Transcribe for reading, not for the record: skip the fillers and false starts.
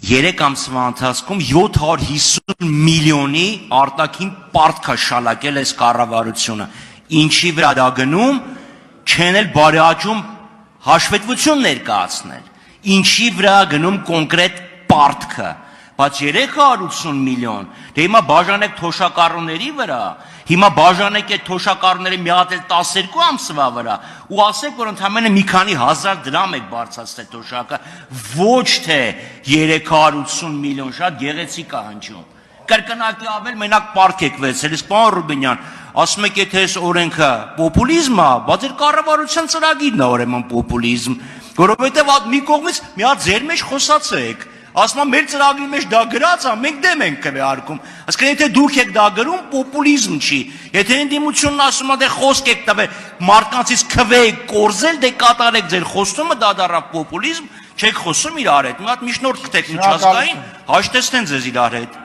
3 ամսվա ընթացքում 750 միլիոնի արտաքին պարտք շալակել է կառավարությունը, ինչի վրա դա գնում, չեն էլ բարեաճում հաշվետվություն ներկայացնել, ինչի վրա գնում կոնկրետ պարտքը, բայց 380 միլիոն, դե հիմա բաժանեք թոշակառուների վրա, հիմա բաժանեք այդ թոշակառուների մի հատ էլ 12 ամսվա վրա, ու ասեք, որ ընդամենը մի քանի հազար դրամ եք բարձրացրել թոշակը, ոչ թե 380 միլիոն, շատ գեղեցիկ է հնչում։ Կրկնակի ավել մենակ պարտք եք վերցրել, իսկ պարոն Ռուբինյան, ասում եք, եթե այս օրենքը պոպուլիզմ է, բայց այդ կառավարության ծրագիրն է ուրեմն պոպուլիզմ, որովհետև մի կողմից մի հատ ձեր մեջ խոսացեք, ասում եմ, մեր ծրագրի մեջ դա գրած է, մենք դեմ ենք քվեարկում, ասկան եթե դուք եք դա գրում, պոպուլիզմ չի, եթե ընդդիմությունն ասում է, դե խոսք եք տվել, մարդկանցից քվե եք կորզել, դե կատարեք ձեր խոստումը, դա դառավ պոպուլիզմ, չեք խոսում իրար հետ, մի հատ միջնորդ գտեք միջազգային, հաշտեցնեն ձեզ իրար հետ։